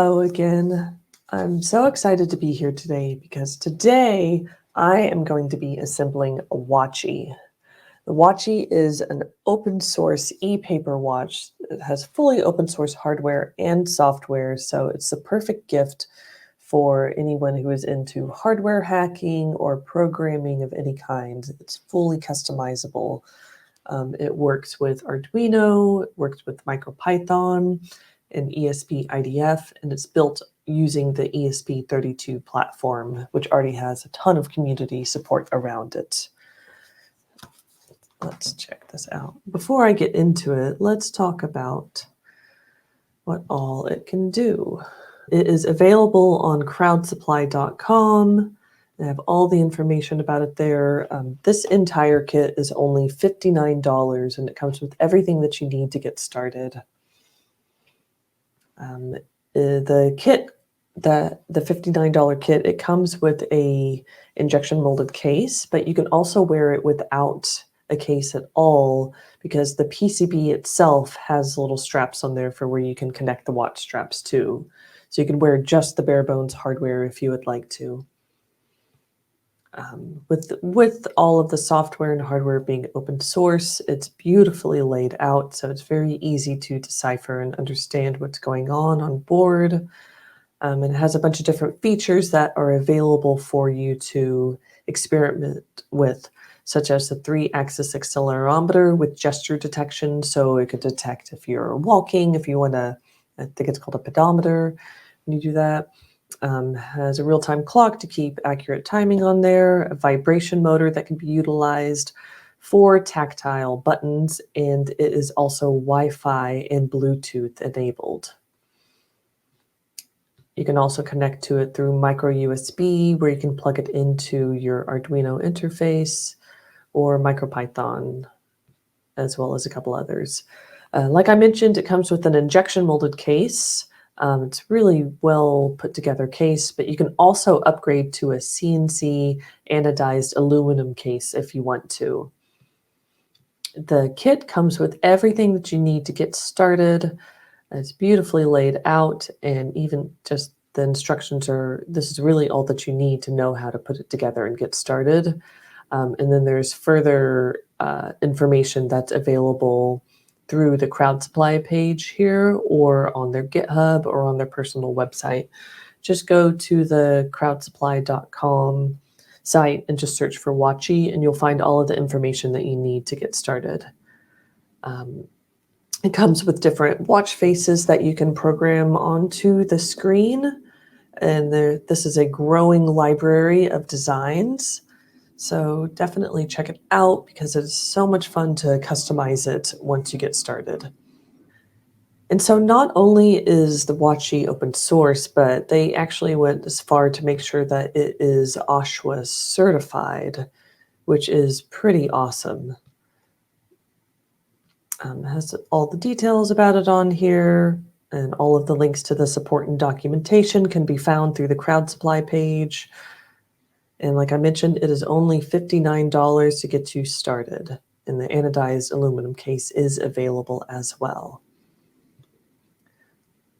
Hello again. I'm so excited to be here today because today I am going to be assembling a Watchy. The Watchy is an open source e-paper watch. It has fully open source hardware and software, so it's the perfect gift for anyone who is into hardware hacking or programming of any kind. It's fully customizable. It works with Arduino, it works with MicroPython and ESP-IDF, and it's built using the ESP32 platform, which already has a ton of community support around it. Let's check this out. Before I get into it, let's talk about what all it can do. It is available on crowdsupply.com. I have all the information about it there. This entire kit is only $59, and it comes with everything that you need to get started. The kit, the $59 kit, it comes with a injection molded case, but you can also wear it without a case at all because the PCB itself has little straps on there for where you can connect the watch straps to. So you can wear just the bare bones hardware if you would like to. With all of the software and hardware being open source, it's beautifully laid out, so it's very easy to decipher and understand what's going on board. And it has a bunch of different features that are available for you to experiment with, such as the 3-axis accelerometer with gesture detection, so it could detect if you're walking, if you want to, I think it's called a pedometer when you do that. Has a real-time clock to keep accurate timing on there, a vibration motor that can be utilized, 4 tactile buttons, and it is also Wi-Fi and Bluetooth enabled. You can also connect to it through micro USB, where you can plug it into your Arduino interface or MicroPython, as well as a couple others. Like I mentioned, it comes with an injection molded case. It's really well put together case, but you can also upgrade to a CNC anodized aluminum case if you want to. The kit comes with everything that you need to get started. It's beautifully laid out, and even just the instructions this is really all that you need to know how to put it together and get started. And then there's further information that's available through the Crowd Supply page here or on their GitHub or on their personal website. Just go to the crowdsupply.com site and just search for Watchy, and you'll find all of the information that you need to get started. It comes with different watch faces that you can program onto the screen, and this is a growing library of designs. So definitely check it out because it's so much fun to customize it once you get started. And so not only is the Watchy open source, but they actually went as far to make sure that it is OSHWA certified, which is pretty awesome. It has all the details about it on here, and all of the links to the support and documentation can be found through the Crowd Supply page. And like I mentioned, it is only $59 to get you started, and the anodized aluminum case is available as well.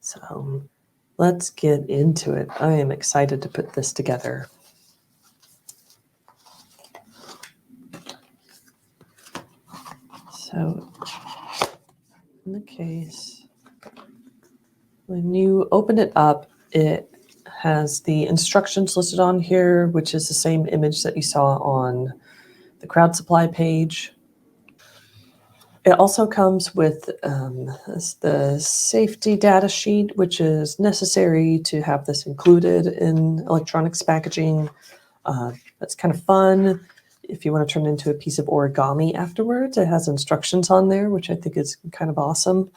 So let's get into it. I am excited to put this together. So in the case, when you open it up, it has the instructions listed on here, which is the same image that you saw on the Crowd Supply page. It also comes with the safety data sheet, which is necessary to have this included in electronics packaging. That's kind of fun. If you want to turn it into a piece of origami afterwards, it has instructions on there, which I think is kind of awesome.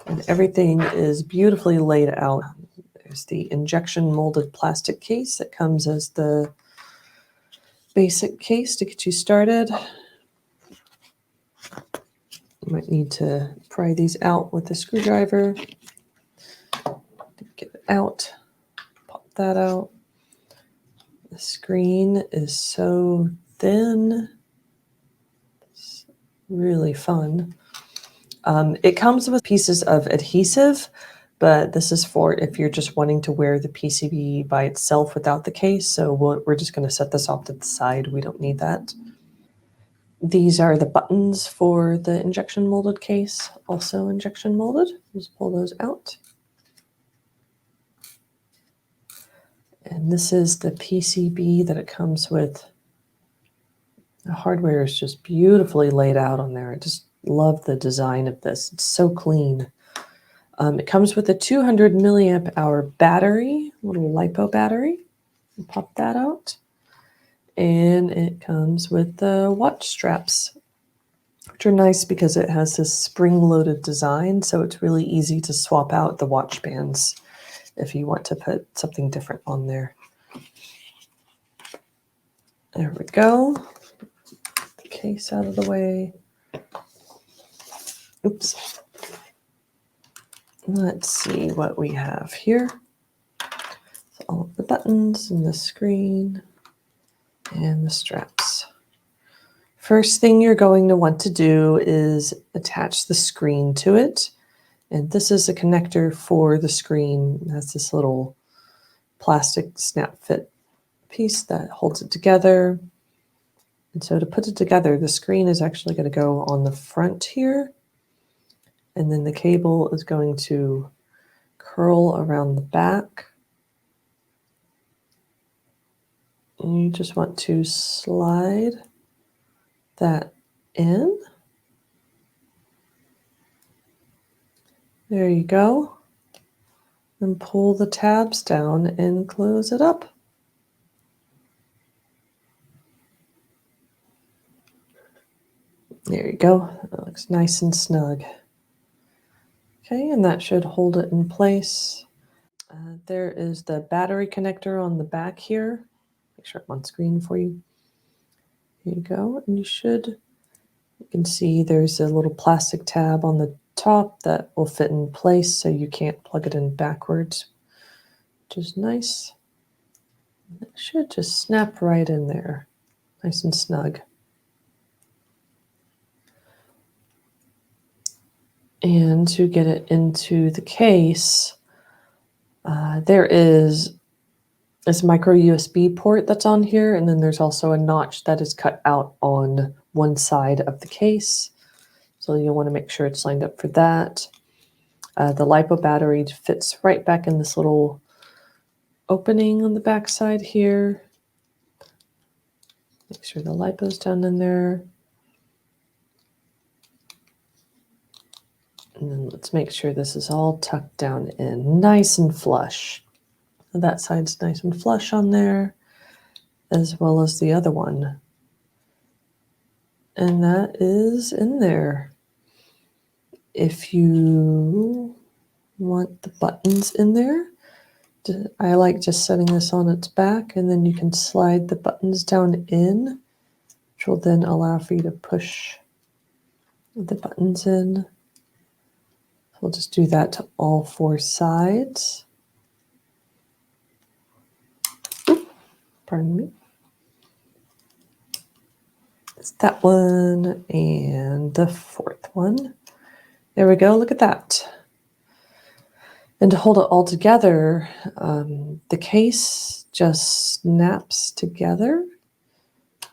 And everything is beautifully laid out. There's the injection molded plastic case that comes as the basic case to get you started. You might need to pry these out with a screwdriver. Get it out, pop that out. The screen is so thin. It's really fun. It comes with pieces of adhesive but this is for if you're just wanting to wear the PCB by itself without the case. So we're just going to set this off to the side. We don't need that. These are the buttons for the injection molded case, also injection molded. Just pull those out. And this is the PCB that it comes with. The hardware is just beautifully laid out on there. I just love the design of this. It's so clean. It comes with a 200 milliamp hour battery, little LiPo battery. Pop that out. And it comes with the watch straps, which are nice because it has this spring-loaded design, so it's really easy to swap out the watch bands if you want to put something different on there. There we go. The case out of the way. Oops. Let's see what we have here. So all of the buttons and the screen and the straps. First thing you're going to want to do is attach the screen to it. And this is a connector for the screen. It has this little plastic snap fit piece that holds it together. And so to put it together, the screen is actually going to go on the front here. And then the cable is going to curl around the back. And you just want to slide that in. There you go. And pull the tabs down and close it up. There you go. That looks nice and snug. Okay, and that should hold it in place. There is the battery connector on the back here. Make sure I'm on screen for you. Here you go. And you can see there's a little plastic tab on the top that will fit in place so you can't plug it in backwards, which is nice. It should just snap right in there, nice and snug. And to get it into the case, there is this micro USB port that's on here, and then there's also a notch that is cut out on one side of the case. So you'll want to make sure it's lined up for that. The LiPo battery fits right back in this little opening on the back side here. Make sure the LiPo's down in there. And then let's make sure this is all tucked down in, nice and flush. So that side's nice and flush on there, as well as the other one. And that is in there. If you want the buttons in there, I like just setting this on its back, and then you can slide the buttons down in, which will then allow for you to push the buttons in. We'll just do that to all four sides. Pardon me. It's that one and the fourth one. There we go. Look at that. And to hold it all together, the case just snaps together.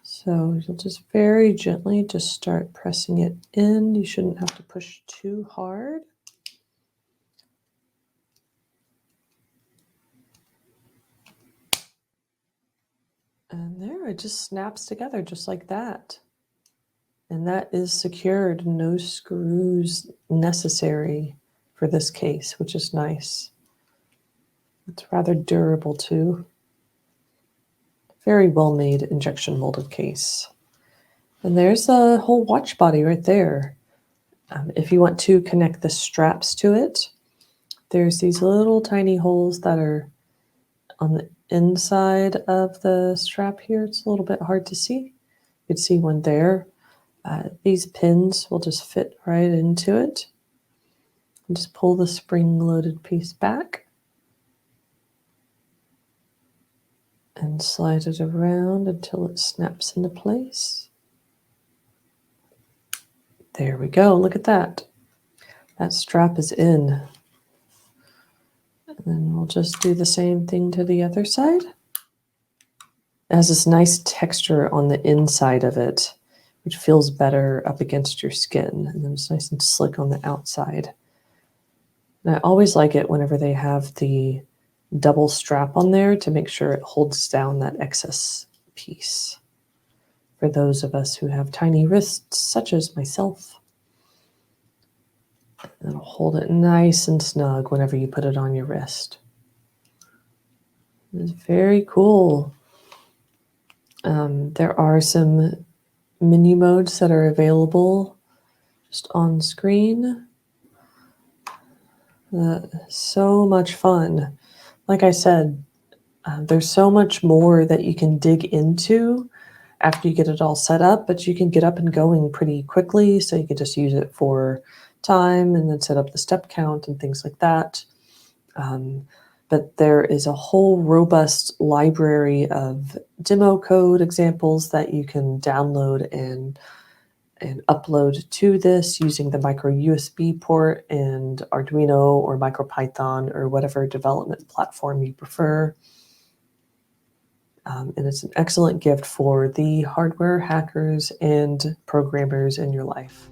So you'll just very gently just start pressing it in. You shouldn't have to push too hard. And there, it just snaps together just like that. And that is secured, no screws necessary for this case, which is nice. It's rather durable too. Very well made injection molded case. And there's the whole watch body right there. If you want to connect the straps to it, there's these little tiny holes that are on the inside of the strap here. It's a little bit hard to see. You can see one there. These pins will just fit right into it. And just pull the spring-loaded piece back and slide it around until it snaps into place. There we go. Look at that. That strap is in. And we'll just do the same thing to the other side. It has this nice texture on the inside of it, which feels better up against your skin. And then it's nice and slick on the outside. And I always like it whenever they have the double strap on there to make sure it holds down that excess piece. For those of us who have tiny wrists, such as myself, it'll hold it nice and snug whenever you put it on your wrist. It's very cool. There are some menu modes that are available just on screen. So much fun. Like I said, there's so much more that you can dig into after you get it all set up, but you can get up and going pretty quickly. So you can just use it for time and then set up the step count and things like that. But there is a whole robust library of demo code examples that you can download and upload to this using the micro USB port and Arduino or MicroPython or whatever development platform you prefer. And it's an excellent gift for the hardware hackers and programmers in your life.